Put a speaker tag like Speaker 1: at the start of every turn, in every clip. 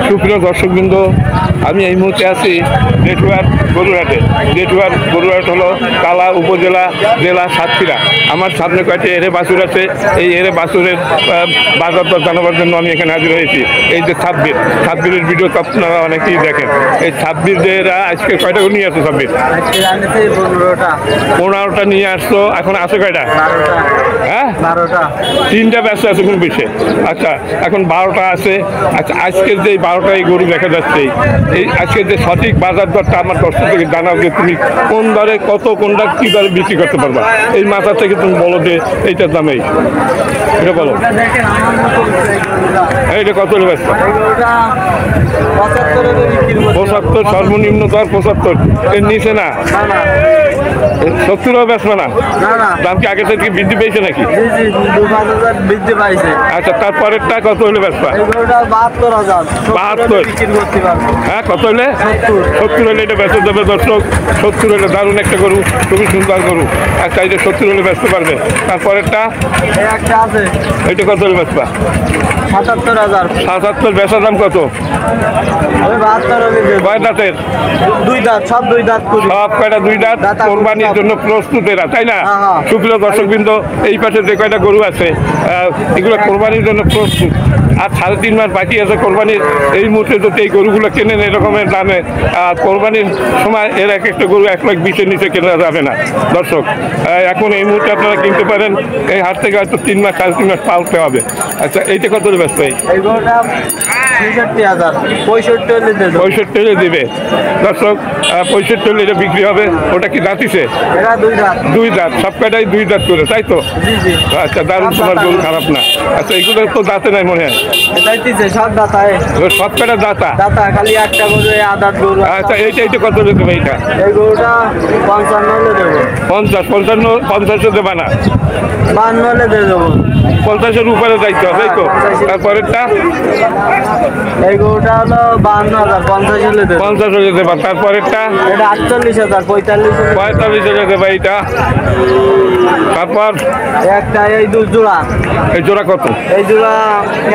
Speaker 1: সুপ্রিয় দর্শকবৃন্দ, আমি এই মুহূর্তে আছি জেঠুয়ার গরুরহাটে। জেঠুয়ার গরুরহাট হলো কালা উপজেলা, জেলা সাতক্ষীরা। আমার সামনে কয়েকটি এরে বাছুর আছে। এই এরে বাছুরের বাজার দর জানাবার জন্য আমি এখানে হাজির হয়েছি। এই যে ছাব্বিরের ভিডিও তো আপনারা অনেকেই দেখেন। এই ছাব্বিরের আজকে কয়টা নিয়ে আসছো? 15টা নিয়ে আসছো। এখন আছে কয়টা? হ্যাঁ, 12টা। 3টা ব্যস্ত আছে কোনো বিষয়ে। আচ্ছা, এখন 12টা আছে। আচ্ছা, আজকের যে 12টাই গরু দেখা যাচ্ছে, এই আজকের যে সঠিক বাজার দরটা আমার দর্শক থেকে জানাও যে তুমি কোন দরে কত কোনটা কী দরে বিক্রি করতে পারবা। এই মাথা থেকে তুমি বলো যে এইটার দামেই, এটা বলো। এইটা কত ব্যস্ত? 75, সর্বনিম্ন দর 75, এর নিচে না। 70ও বেচবে না? দাম কি আগে থেকে বৃদ্ধি পেয়েছে নাকি?
Speaker 2: বৃদ্ধি পাইছে।
Speaker 1: আচ্ছা, তারপরেরটা কত হলে বেচবা? 72। হ্যাঁ, কত হলে? 70 হলে এটা বেচতে দেবে দর্শক। 70 হলে দারুণ একটা গরু, খুবই সুন্দর গরু। আচ্ছা, এটা 70 হলে বেচতে পারবে। তারপরেরটা এটা কত হলে বেচবা?
Speaker 2: 77,000।
Speaker 1: 77 বেচার দাম কত? কয় দাঁতের?
Speaker 2: 2 দাঁত, সব 2 দাঁত।
Speaker 1: সব কয়টা 2 দাঁত, কোরবানির জন্য প্রস্তুত এরা, তাই না? সুপ্রিয় দর্শকবৃন্দ, এই পাশে যে কয়টা গরু আছে এগুলো কোরবানির জন্য প্রস্তুত। আর 3.5 মাস বাকি আছে কোরবানির। এই মুহূর্তে যদি এই গরুগুলো কেনেন এরকমের দামে, কোরবানির সময় এর এক একটা গরু 1,20,000-এর নিচে কেনা যাবে না দর্শক। এখন এই মুহূর্তে আপনারা কিনতে পারেন। এই হাট থেকে হয়তো 3 মাস 3.5 মাস পালতে হবে। আচ্ছা, এইটা কত ব্যস্ত? 65 হলে দেবে দর্শক। 65 হলে এটা বিক্রি হবে। ওটা কি দাঁতিছে? 2 দাঁত, সব কয়টাই 2 দাঁত করে, তাই তো? আচ্ছা, দারুণ, তোমার গরু খারাপ না। আচ্ছা, এগুলো তো দাঁতে নাই মনে হয়? সব কয়টা দাঁতা?
Speaker 2: খালি একটা গরু, আদাত গরু।
Speaker 1: আচ্ছা, এইটা কত দেবে? এইটা
Speaker 2: এই গরুটা 55 হলে দেবো।
Speaker 1: 50 দেবা না?
Speaker 2: 52 হলে দিয়ে দেবো।
Speaker 1: 50-এর উপরে যাইতে হবে, তাই তো? তারপরেরটা
Speaker 2: এই গরুটা হলো 52,000, 50 হলে দেবো।
Speaker 1: 50 হলে দেবা। তারপরেরটা
Speaker 2: এটা 48,000,
Speaker 1: 45 হলে দেবা। এইটা তারপর
Speaker 2: একটা এই 2 জোড়া।
Speaker 1: এই জোড়া কত?
Speaker 2: এই জোড়া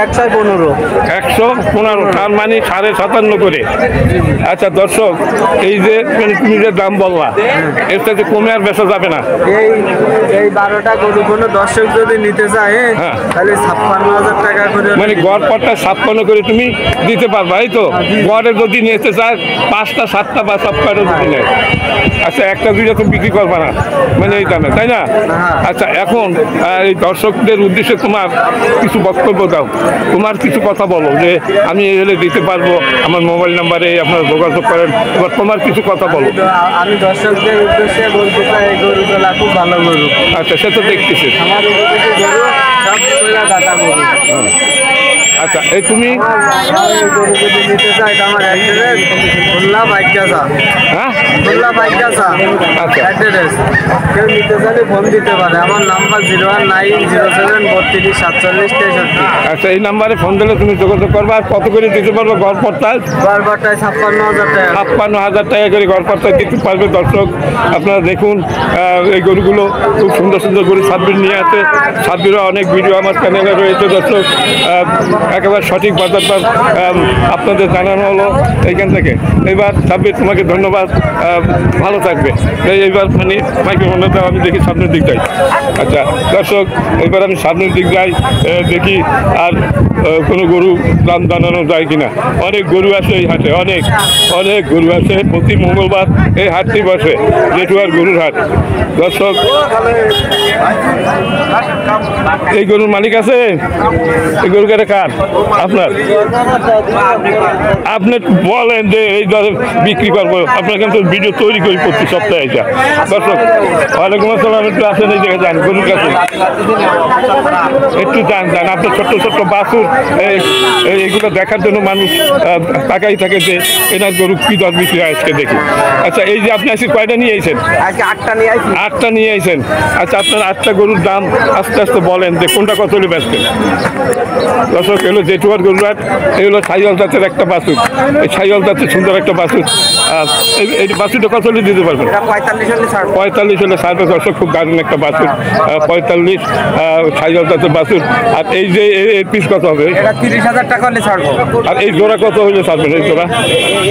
Speaker 2: 115।
Speaker 1: 115, তার মানে 57.5 করে। আচ্ছা দর্শক, এই যে তুমি যে দাম বললা, এর সাথে কমে আর বেচা যাবে না?
Speaker 2: এই 12টা গরু কোনো দর্শক যদি নিতে চায়, তাহলে 56,000 টাকা করে,
Speaker 1: মানে গড় পটটা 56 করে তুমি দিতে পারবা, এই তো? গড়ে যদি নিতে চায় 5টা 7টা বা সব কয়টা যদি নেয়, আচ্ছা, 1টা 2টা তো বিক্রি করবা না মানে এই দামে, তাই না? আচ্ছা, এখন এই দর্শকদের উদ্দেশ্যে তোমার কিছু বক্তব্য দাও। তোমার কিছু কথা বলো যে আমি এই হলে দিতে পারবো, আমার মোবাইল নাম্বারে আপনারা যোগাযোগ করেন। এবার তোমার কিছু কথা বলো।
Speaker 2: আমি দর্শকদের উদ্দেশ্যে বলতে চাই, এই গরুগুলা খুব ভালো গরু।
Speaker 1: আচ্ছা, সে তো দেখতেছি।
Speaker 2: আমার গরু সব দাতা গরু।
Speaker 1: আচ্ছা, এই তুমি
Speaker 2: গরু যদি নিতে চাই, আমার অ্যাড্রেস খুলনা বাইকাসা।
Speaker 1: হ্যাঁ,
Speaker 2: খুলনা বাইকাসা
Speaker 1: আচ্ছা,
Speaker 2: অ্যাড্রেস। কেউ নিতে চাইলে ফোন দিতে পারে। আমার নাম্বার 01907474663।
Speaker 1: আচ্ছা, এই নাম্বারে ফোন দিলে তুমি যোগাযোগ করবা। আর কত করে দিতে পারবো গড়পড়তায়?
Speaker 2: গড়পড়তায় 56,000 টাকা।
Speaker 1: 56,000 টাকা করে গড়পড়তায় দিতে পারবে দর্শক। আপনারা দেখুন, এই গরুগুলো খুব সুন্দর সুন্দর গরু ছাব্বির নিয়ে আছে। ছাব্বিরও অনেক ভিডিও আমার চ্যানেলে রয়েছে দর্শক। একেবারে সঠিক বাজারটা আপনাদের জানানো হলো এইখান থেকে। এবার ছাব্বির, তোমাকে ধন্যবাদ, ভালো থাকবে। এইবার মানে মাইক্রোফোনটা আমি দেখি সামনের দিক যাই। আচ্ছা দর্শক, এবার আমি সামনের দিক যাই, দেখি আর কোনো গরু দাম জানানো যায় কিনা। অনেক গরু আছে এই হাটে, অনেক গরু আছে। প্রতি মঙ্গলবার এই হাটটি বসে, জেঠুয়ার গরুর হাট দর্শক। এই গরুর মালিক আছে? এই গরু কেটে কার? আপনার? আপনি বলেন যে এই দরে বিক্রি করবো, আপনার কিন্তু ভিডিও তৈরি করি প্রতি সপ্তাহে। এটা দর্শক, ওয়ালাইকুম আসসালাম। একটু আসেন, এই জায়গায় যান, গরুর কাছে একটু যান। আপনার ছোট্ট বাছুর এইগুলো দেখার জন্য মানুষ তাকাই থাকে যে এনার গরু কি দর বিক্রি হয় আজকে দেখি। আচ্ছা, এই যে আপনি আজকে কয়টা নিয়ে আইছেন? 8টা নিয়ে আইছেন। আচ্ছা, আপনার 8টা গরুর দাম আস্তে আস্তে বলেন যে কোনটা কত হলে বেচবেন দর্শক। এগুলো জেটুয়ার গরুরাট, এগুলো সাইওয়াল জাতের একটা বাছুর। এই সাইওয়াল জাতের সুন্দর একটা বাছুর। এই বাছুরটা কত হলে দিতে পারবেন? 45 হলে ছাড়বে দর্শক, খুব দারুণ একটা বাছুর। 45 সাইওয়াল জাতের বাছুর। আর এই যে এর পিস কত হবে?
Speaker 2: 30,000 টাকা হলে ছাড়বো।
Speaker 1: আর এই জোড়া কত হলে ছাড়বেন? এই জোড়া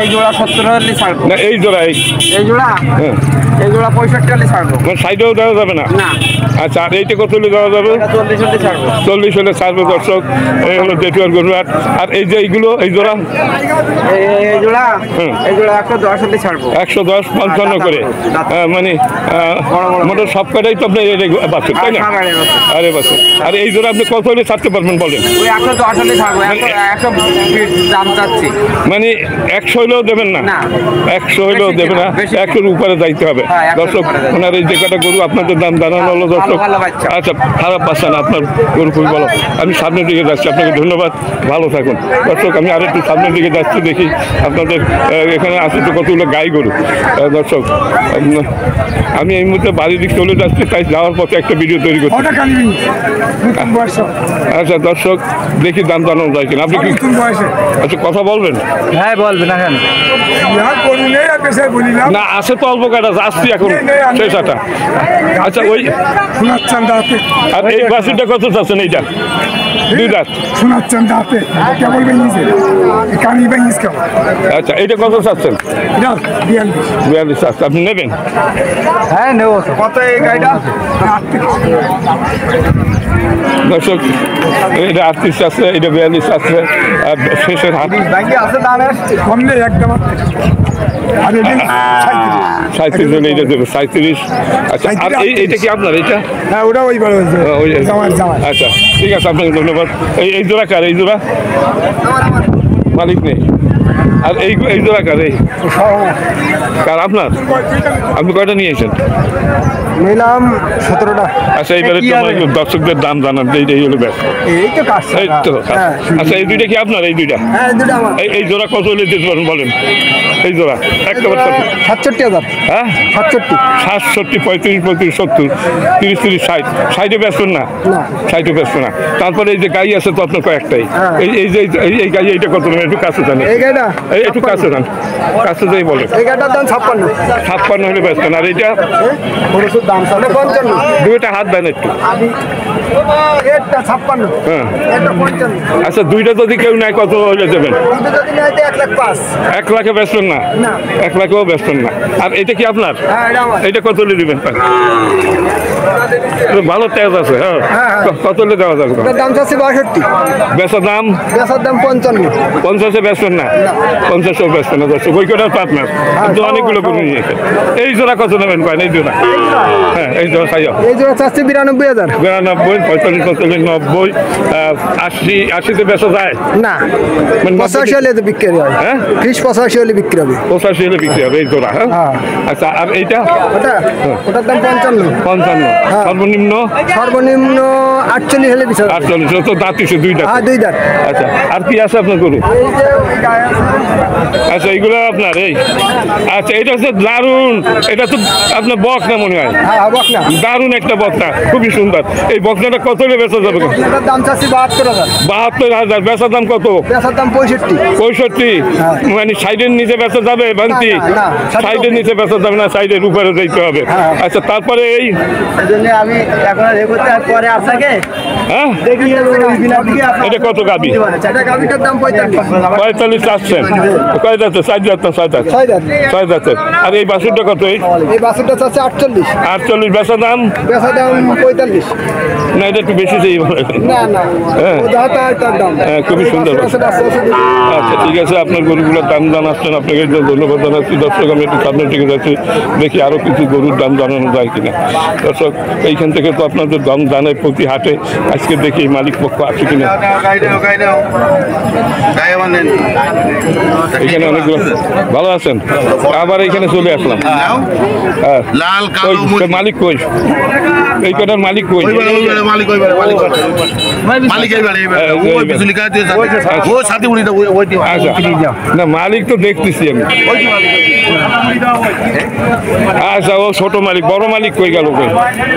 Speaker 2: এই জোড়া 70 হলে ছাড়বো।
Speaker 1: না এই জোড়া
Speaker 2: এই জোড়া
Speaker 1: হ্যাঁ,
Speaker 2: এই জোড়া 65 হলে ছাড়বো।
Speaker 1: মানে সাইডেও দেওয়া যাবে না?
Speaker 2: না।
Speaker 1: আচ্ছা, আর এইটা কত হলে দেওয়া যাবে?
Speaker 2: 40 হলে ছাড়বো।
Speaker 1: 40 হলে ছাড়বে দর্শক। এই হলো জেটুয়ার গরুরাট। আর এই যে এইগুলো, এই জোড়া
Speaker 2: এই জোড়া
Speaker 1: হুম।
Speaker 2: এই জোড়া 110 হলে ছাড়বো।
Speaker 1: 110 55 করে, মানে মোটর সব কটাই তো আপনি বাছুর, তাই না? আরে বাছুর। আর এই জোড়া আপনি কত হলে ছাড়তে পারবেন বলেন?
Speaker 2: ওই 110 হলে ছাড়বো। 120 দাম চাচ্ছি।
Speaker 1: মানে 100 হলেও দেবেন না?
Speaker 2: না।
Speaker 1: 100 হলেও
Speaker 2: বেশি
Speaker 1: দেবে না,
Speaker 2: বেশি
Speaker 1: 100-র উপরে যাইতে হবে।
Speaker 2: হ্যাঁ, 100-র
Speaker 1: দর্শক,
Speaker 2: উপরে যাইতে
Speaker 1: ওনার এই যে কটা গরু আপনাদের দাম জানানো হলো দর্শক।
Speaker 2: ভালো বাচ্চা।
Speaker 1: আচ্ছা, খারাপ বাচ্চা না, আপনার গরু খুবই ভালো। আমি সামনের দিকে যাচ্ছি, আপনাকে ধন্যবাদ, ভালো থাকুন। দর্শক, আমি আরেকটু সামনের দিকে যাচ্ছি, দেখি আপনাদের এখানে আছে তো কতগুলো গাই গরু। দর্শক, আমি এই মুহূর্তে বাড়ির দিকে চলে যাচ্ছি, তাই যাওয়ার পথে একটা ভিডিও তৈরি করছি। আচ্ছা দর্শক, দেখি দাম জানানো যায় কিনা। আপনি কি আচ্ছা কথা বলবেন?
Speaker 2: হ্যাঁ বলবেন এখন।
Speaker 1: না, আছে তো অল্প কাটা, আসছি এখন শেষাটা। আচ্ছা, ওই আর এই বাসিটা কত চাচ্ছেন? এইটা দুই দাঁত। আচ্ছা, এইটা কত চাচ্ছেন? 42 চাচ্ছে। আপনি নেবেন?
Speaker 2: হ্যাঁ নেব। কত এই গাড়িটা?
Speaker 1: দর্শক, এটা 38 আছে, এটা 42 আছে। আর শেষের হাত
Speaker 2: আছে দামে কমলে একদম
Speaker 1: 37 হলে এটা দেবে, 37। আচ্ছা, আর এইটা কি আপনার? এইটা
Speaker 2: হ্যাঁ ওটা ওই বড় হয়েছে।
Speaker 1: আচ্ছা, ঠিক আছে, আপনাকে ধন্যবাদ। এই জোড়া কার? এই জোড়া মালিক নেই। আর এই জোড়া কার? এই কার? আপনার? আপনি কয়টা নিয়েছেন?
Speaker 2: নিলাম 17টা।
Speaker 1: আচ্ছা, এইবারে তো দর্শকদের দাম জানান, এইটাই হলো ব্যাস।
Speaker 2: এই তো কাজ।
Speaker 1: এই তো। আচ্ছা, এই দুইটা কি আপনার? এই দুইটা
Speaker 2: হ্যাঁ দুটো আমার।
Speaker 1: এই জোড়া কত হলে দিতে পারেন বলেন? এই জোড়া একেবারে
Speaker 2: 67,000।
Speaker 1: হ্যাঁ,
Speaker 2: 67।
Speaker 1: 67, 35, 35, 70, 30, 30, 60। 60-এ ব্যস্ত না? 60-এ ব্যস্ত না। তারপরে এই যে গাই আছে তো আপনার কয়েকটাই। এই যে এই গাই, এইটা কত নেবেন? একটু কাছে জানেন?
Speaker 2: এই গাড়িটা
Speaker 1: একটু কাছে যান, কাছে যাই বলেন।
Speaker 2: এই গাড়িটার দাম 56।
Speaker 1: 56 হলে ব্যস্ত না। আর এইটা
Speaker 2: ওর দাম 55।
Speaker 1: দুইটা হাত দেন একটু।
Speaker 2: এটা 56।
Speaker 1: হ্যাঁ,
Speaker 2: এটা 55।
Speaker 1: আচ্ছা, দুইটা যদি কেউ নেয় কত হলে দেবেন?
Speaker 2: দুটো যদি নেয় 1,05,000।
Speaker 1: 1 লাখে ব্যস্ত না?
Speaker 2: না।
Speaker 1: 1 লাখেও ব্যস্ত না। আর এটা কি আপনার?
Speaker 2: হ্যাঁ এটা আমার।
Speaker 1: এটা কত হলে দিবেন? ভালো তেজ আছে। হ্যাঁ, কত হলে দেওয়া যাবে?
Speaker 2: এটার দাম চাচ্ছি 62।
Speaker 1: বেচার দাম?
Speaker 2: বেচার দাম 55।
Speaker 1: 50-এ ব্যস্ত না? 50-এও ব্যস্ত না। দর্শক, ওই কটা তো আপনার, কিন্তু অনেকগুলো করে নিয়েছে। এই জোড়া কত নেবেন? কয় এই জোড়া? হ্যাঁ, এই জোড়া খাইও।
Speaker 2: এই জোড়া চাচ্ছি 92,000।
Speaker 1: 92, 45, 45, 90, 80। 80-তে বেচা যায়
Speaker 2: না,
Speaker 1: মানে
Speaker 2: 85 হলে তো বিক্রি হয়।
Speaker 1: হ্যাঁ,
Speaker 2: 85 হলে বিক্রি হবে।
Speaker 1: 85 হলে বিক্রি হবে এই জোড়া। হ্যাঁ, আচ্ছা, আর এইটা?
Speaker 2: ওটার দাম 55।
Speaker 1: 55। সর্বনিম্ন?
Speaker 2: সর্বনিম্ন 48 হলে বিক্রি হবে।
Speaker 1: 48। তো দাঁত কিছু দুই দাঁত?
Speaker 2: হ্যাঁ 2 দাঁত।
Speaker 1: আচ্ছা, আর কি আছে আপনার গরু?
Speaker 2: এই যে ওই গায়ে আছে।
Speaker 1: আচ্ছা, এইগুলো আপনার? এই আচ্ছা, এটা হচ্ছে দারুণ। এটা তো আপনার বকনা মনে হয়।
Speaker 2: হ্যাঁ বকনা।
Speaker 1: দারুণ একটা বকনা, খুবই সুন্দর। এই বকনাটা কত হলে বেচা যাবে?
Speaker 2: এটার দাম চাচ্ছি 72,000।
Speaker 1: 72,000। বেচার দাম কত?
Speaker 2: বেচার দাম 65।
Speaker 1: 65? মানে সাইডের নিচে বেচা যাবে ভান্তি?
Speaker 2: না,
Speaker 1: সাইডের নিচে বেচা যাবে না, সাইডের উপরে যাইতে হবে। আচ্ছা, তারপরে এই
Speaker 2: এজন্য আমি এখন এগোতে পরে আপনাকে
Speaker 1: হ্যাঁ,
Speaker 2: দেখি
Speaker 1: এটা কত গাবি?
Speaker 2: এটা গাবিটার দাম 45।
Speaker 1: 45 চাচ্ছেন? কয় দাঁতের? 4 দাঁত না 6 দাঁত?
Speaker 2: 6 দাঁত।
Speaker 1: 6 দাঁতের। আর এই বাছুরটা কত?
Speaker 2: এই বাছুরটা চাচ্ছে 48।
Speaker 1: 48। বেচা দাম?
Speaker 2: বেচা দাম 45।
Speaker 1: না, এটা একটু বেশি চাই।
Speaker 2: না না,
Speaker 1: হ্যাঁ,
Speaker 2: ও দাঁত আর তার দাম।
Speaker 1: হ্যাঁ, খুবই সুন্দর। আচ্ছা, ঠিক আছে, আপনার গরুগুলোর দাম জানাচ্ছেন, আপনাকে ধন্যবাদ জানাচ্ছি। দর্শক, আমি একটু সামনের দিকে যাচ্ছি, দেখি আরও কিছু গরুর দাম জানানো যায় কিনা। দর্শক, এইখান থেকে তো আপনাদের দাম জানায় প্রতি হাটে। আজকে দেখি মালিক পক্ষ আছে কিনা। এখানে অনেকগুলো ভালো আছেন। আবার এখানে চলে আসলাম। হ্যাঁ,
Speaker 3: লাল
Speaker 1: মালিক কই? এই কটার মালিক কই? আচ্ছা না মালিক তো দেখতেছি আমি। আচ্ছা ও ছোট মালিক, বড় মালিক কই গেল কই?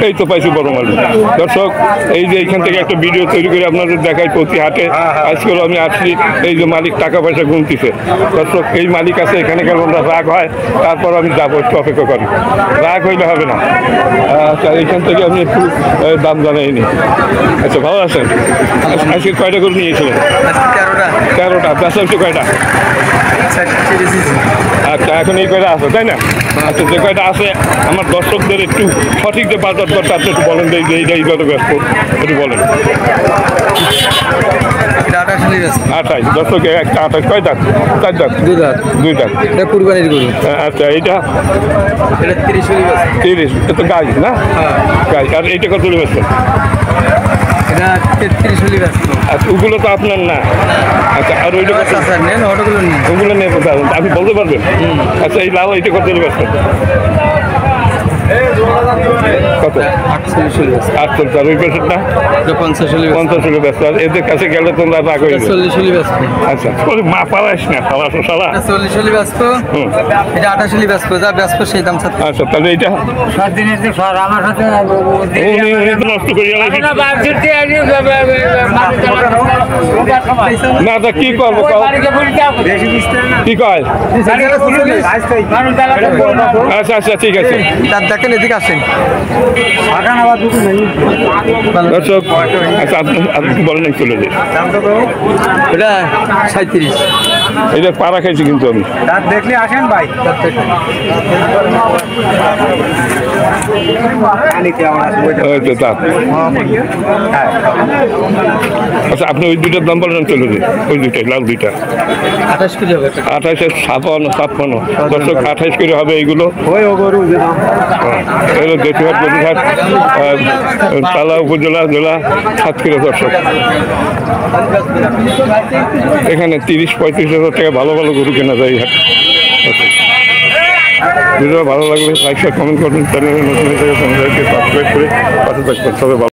Speaker 1: এই তো পাইছি বড় মালিক। দর্শক এই যে এইখান থেকে একটা ভিডিও তৈরি করে আপনাদের দেখাই প্রতি হাটে। আজকেও আমি আসছি, এই যে মালিক টাকা পয়সা গুনতেছে। দর্শক এই মালিক আছে এখানে কেন রাগ হয়, তারপর আমি যাবো, একটু অপেক্ষা করি, রাগ হইলে হবে না। আচ্ছা এইখান থেকে আমি একটু দাম জানাইনি। আচ্ছা ভালো আছেন? আজকে কয়টা করে নিয়েছিলেন? 13টা। বেচা হচ্ছে কয়টা? আচ্ছা এখন এই কয়টা আছে তাই না? আচ্ছা যে কয়টা আছে আমার দর্শকদের একটু সঠিক যে বাজার দরটা আপনি একটু বলেন, যে এইটাই কত ব্যস্ত একটু বলেন। 28 দর্শক একটা 28 কয় দাঁত? 4 দাঁত? 2 দাঁত।
Speaker 2: কুরবানির গরু।
Speaker 1: আচ্ছা এইটা 30 এটা গাই না? গাই। আর এইটা কত ব্যস্ত?
Speaker 2: এটা 33
Speaker 1: আচ্ছা ওগুলো তো আপনার না। আচ্ছা আর ওইটা ওগুলো নিয়ে কোথায় আপনি বলতে পারবেন? আচ্ছা এই লাউ এইটা কত ব্যস্ত? কত? 48। আর ওই পেশেন্টটা 50 ব্যস্ত। আর এদের কাছে গেলে তোমরা রাগ হয়ে যাবে। আচ্ছা মা পালাইস না, পালাশো সালা।
Speaker 2: 40 ব্যস্ত, এটা 28 ব্যস্ত, যা ব্যস্ত সেই দাম।
Speaker 1: আচ্ছা তাহলে এইটা
Speaker 2: আমার সাথে
Speaker 1: উনি তো নষ্ট করে না, তা কি করবো কি কয়? আচ্ছা আচ্ছা ঠিক আছে।
Speaker 2: দেখেন এদিকে আসেন।
Speaker 1: দর্শক আচ্ছা আপনি বলেন চলে যাই।
Speaker 2: এটা 37।
Speaker 1: এটা পাড়া খাইছি কিন্তু আমি।
Speaker 2: দেখলে আসেন ভাই।
Speaker 1: আচ্ছা আপনি ওই দুইটার দাম বলেন চলে যাই। ওই দুইটাই লাল দুইটা
Speaker 2: 28 করে হবে।
Speaker 1: 28 56 দর্শক 28 করে হবে এইগুলো। দেশিহাট গরুঘাট তালা উপজেলা জেলা সাতক্ষীরা। দর্শক এখানে 30-35 হাজার টাকা ভালো ভালো গরু কেনা যায় এই হাট। ভিডিও ভালো লাগলে লাইক শেয়ার কমেন্ট করবেন, চ্যানেলে নতুন সাবস্ক্রাইব করে পাশে থাকবেন। সবাই ভালো।